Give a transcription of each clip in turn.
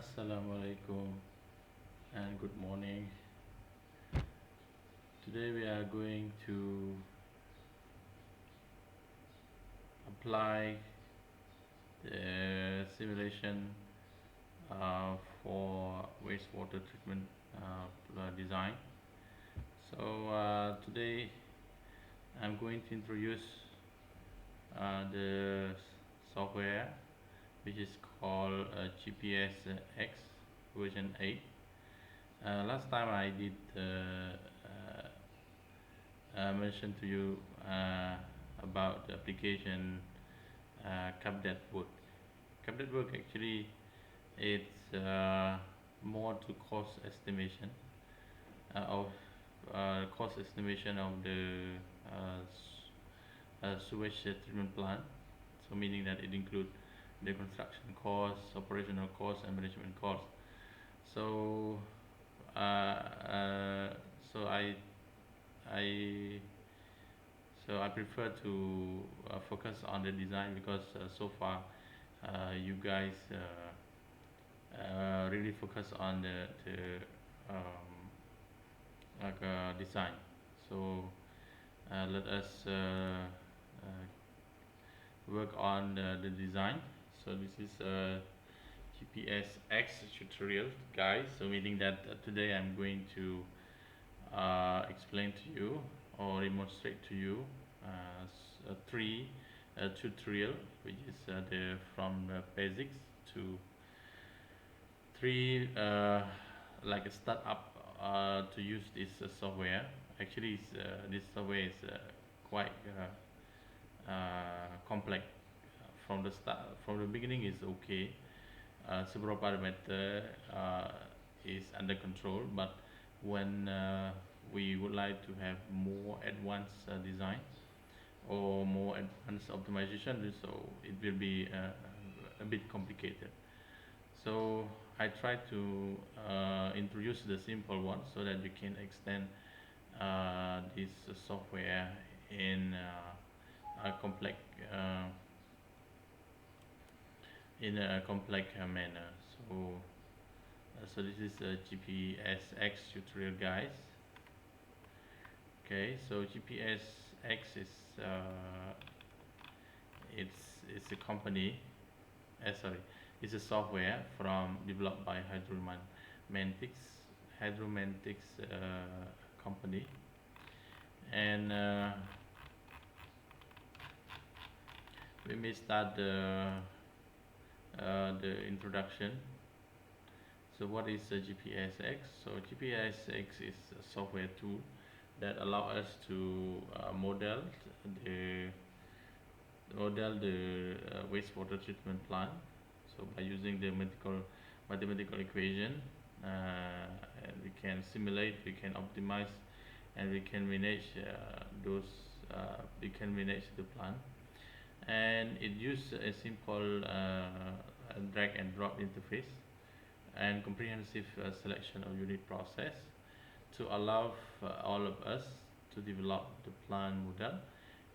Assalamualaikum and good morning. Today we are going to apply the simulation for wastewater treatment design. Today I'm going to introduce the software which is called GPS X version 8. Last time I did mention to you about the application Cabinet work. Cabinet work actually it's more to cost estimation of cost estimation of the sewage treatment plant. So meaning that it includes the construction costs, operational costs, and management costs. So uh, uh, so I I prefer to focus on the design because so far you guys really focus on the design. So let us work on the design. So this is a GPS X tutorial, guys. So meaning that today I'm going to explain to you or demonstrate to you three tutorial, which is the from basics to three like a startup to use this software. Actually, this software is quite complex. From the start, from the beginning is okay. Several parameter is under control, but when we would like to have more advanced design or more advanced optimization, so it will be a bit complicated. So I try to introduce the simple one so that you can extend this software in uh, complex manner. So this is a GPSX tutorial, guys. Okay, so GPSX is it's a company. Sorry, it's a software from developed by Hydromantics company, and we may start the introduction. So what is a GPSX? So GPSX is a software tool that allow us to the wastewater treatment plant. So by using the mathematical equation, and we can simulate, we can optimize, and we can manage we can manage the plant. And it uses a simple drag and drop interface and comprehensive selection of unit process to allow all of us to develop the plant model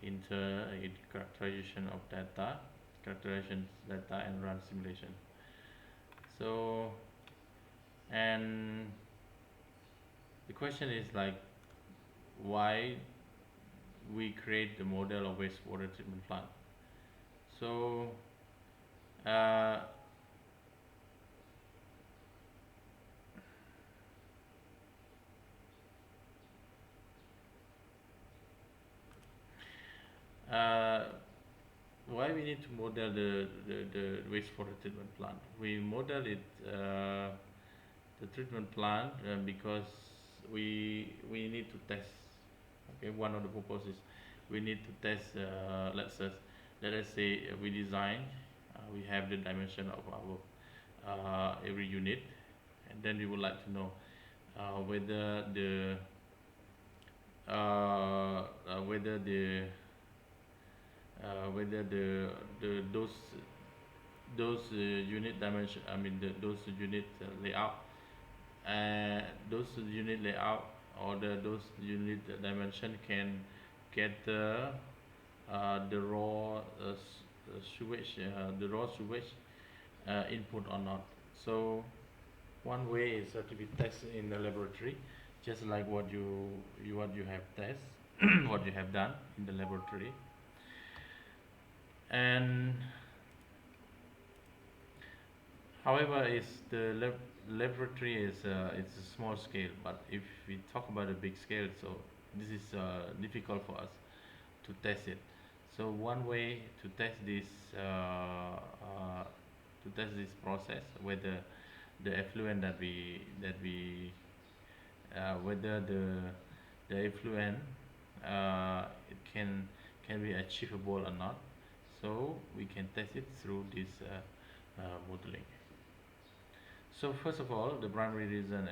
into a characterization data and run simulation. So, and the question is like, why we create the model of wastewater treatment plant? So, uh, uh, why we need to model the wastewater treatment plant? We model it the treatment plant because we need to test. Okay, one of the purposes we need to test. Let us say we design, we have the dimension of our every unit, and then we would like to know whether whether the those unit dimension, I mean those unit layout, those unit layout or those unit dimension can get the raw sewage, the raw sewage input or not. So one way is to be tested in the laboratory, just like what you have test, what you have done in the laboratory. And however, is the laboratory is it's a small scale, but if we talk about a big scale, so this is difficult for us to test it. So one way to test this process, whether the effluent that we whether the effluent it can be achievable or not. So we can test it through this modeling. So first of all, the primary reason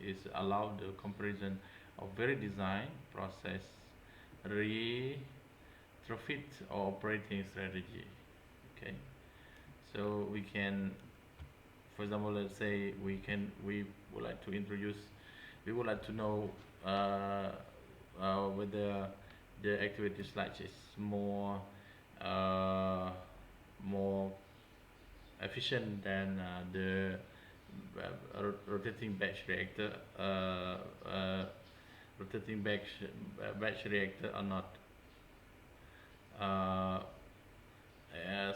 is allow the comparison of very design, process, retrofit or operating strategy. Okay, so we can, for example, let's say we would like to introduce, we would like to know whether the activity sludge is more efficient than the rotating batch reactor, rotating batch reactor or not. Uh,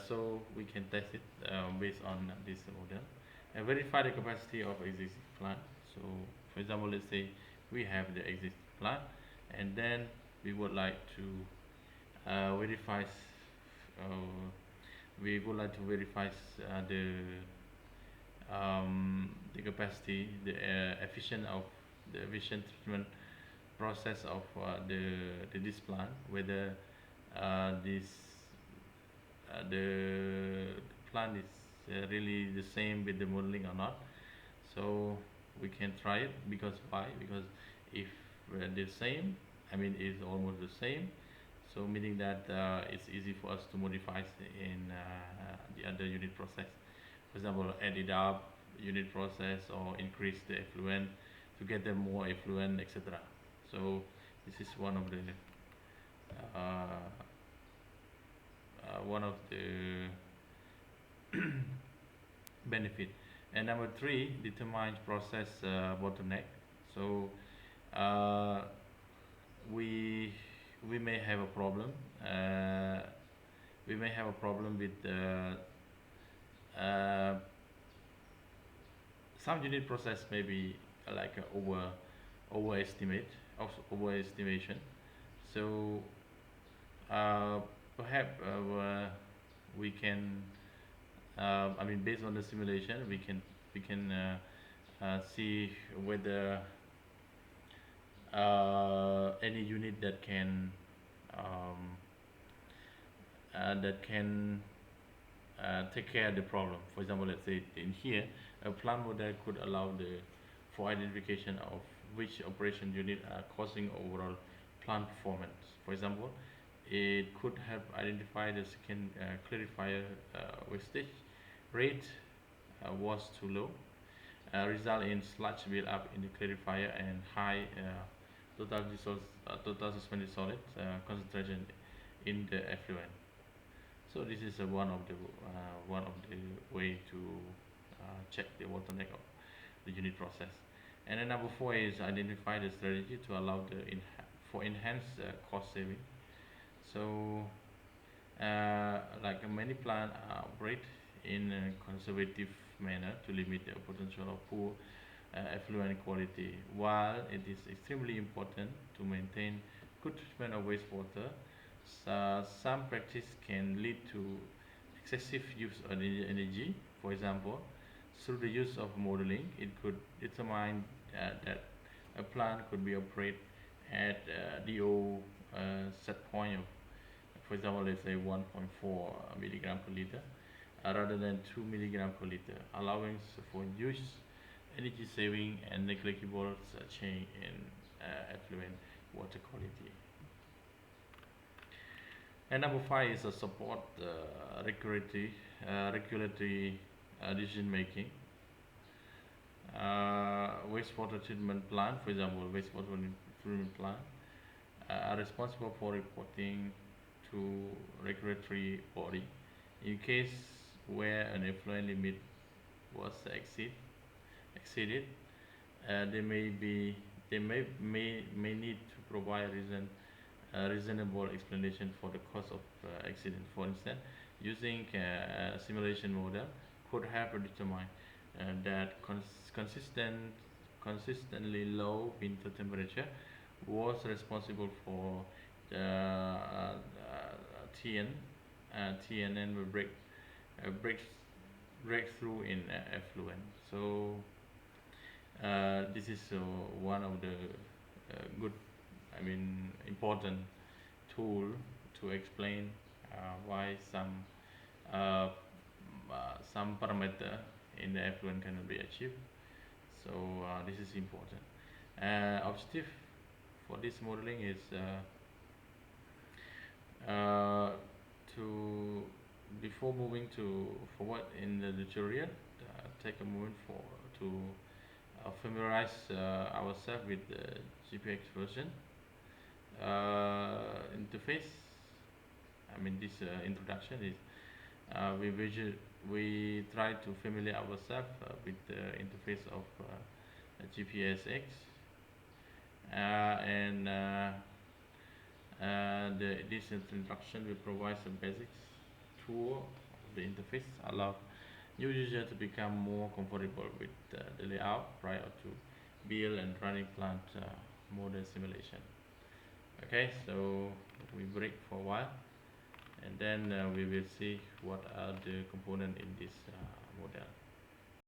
so we can test it based on this model and verify the capacity of existing plant. So for example, let's say we have the existing plant and then we would like to verify we would like to verify the capacity, the efficient treatment process of the this plant, whether this the plant is really the same with the modeling or not. So we can try it, because why? Because if the same, I mean it's almost the same, so meaning that it's easy for us to modify in the other unit process. For example, add it up unit process or increase the effluent to get them more effluent, etc. So this is uh, one of the benefit. And number three, determine process bottleneck. So uh, we we may have a problem. We may have a problem with some unit process, maybe like overestimate overestimation. So perhaps we can I mean, based on the simulation, we can see whether any unit um, that can take care of the problem. For example, let's say in here, a plant model could allow the for identification of which operation unit are causing overall plant performance. For example, it could have identified the second clarifier wastage rate was too low, result in sludge build up in the clarifier and high total suspended solid concentration in the effluent. So this is one of the way to check the bottleneck of the unit process. And then number four is identify the strategy to allow for enhanced cost saving. So like many plants operate in a conservative manner to limit the potential of poor effluent quality. While it is extremely important to maintain good treatment of wastewater, some practice can lead to excessive use of energy. For example, through the use of modeling, it could determine that a plant could be operated at DO set point of, for example, let's say 1.4 milligram per liter rather than 2 milligram per liter, allowing for huge energy saving and negligible change in effluent water quality. And number five is a support regulatory decision making. Wastewater treatment plant, for example, wastewater treatment plant are responsible for reporting to regulatory body in case where an effluent limit was exceeded, they may need to provide a reasonable explanation for the cause of accident. For instance, using a simulation model could help determine that consistently low winter temperature was responsible for the TNN break breakthrough in effluent. So this is one of the good, I mean, important tool to explain why uh, some parameter in the effluent cannot be achieved. So this is important. Objective for this modeling is to, before moving to forward in the tutorial, take a moment to familiarize ourselves with the GPX version interface. I mean, this introduction is we try to familiar ourselves with the interface of GPSX this introduction will provide some basics tour of the interface, allow new user to become more comfortable with the layout prior to build and running plant model simulation. Okay, so we break for a while, and then we will see what are the components in this model.